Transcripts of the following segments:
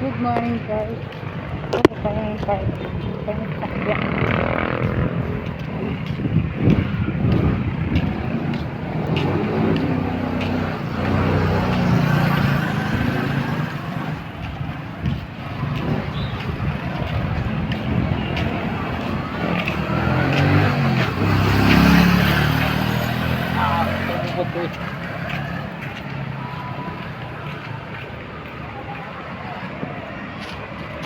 Good morning guys. Ito tayo ng park. Tayo ng sakya.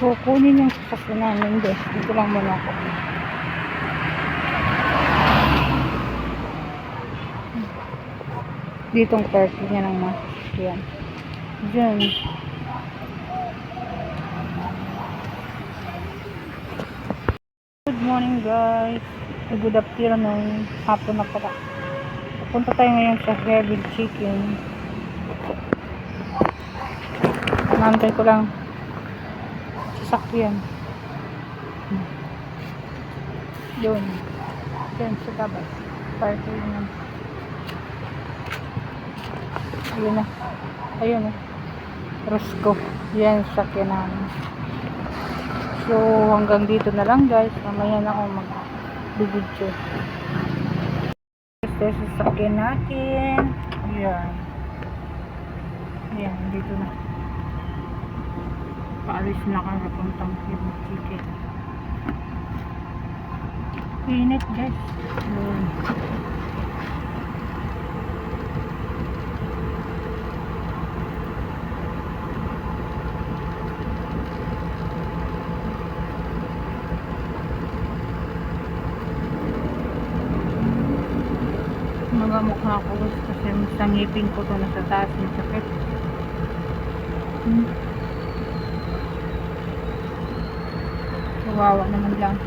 So, kunin yung sasakyan namin guys. Dito lang muna ako. Ditong parking niya ng masakyan. Diyan. Good morning guys. Good afternoon. Hapon na pala. Punta tayo ngayon sa Grilled Chicken. Nantay ko lang sasakyan. Yun. Diyan sa labas. Parking na. Ayun na. Ayun na. Rosco. Yan sasakyan namin. So hanggang dito na lang guys. Mamaya na ako mag-video. Ito sasakyan natin. Yan. Yan. Dito na. Paalis na kami papuntang Grilled Chicken. Init guys. Magamukha ako kasi sa ngipin ko to nasa taas ng sakit. Kawawa naman lang.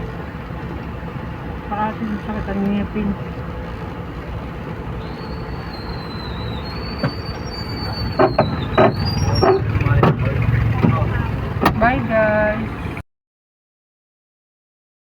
Parating sakit ang ngipin.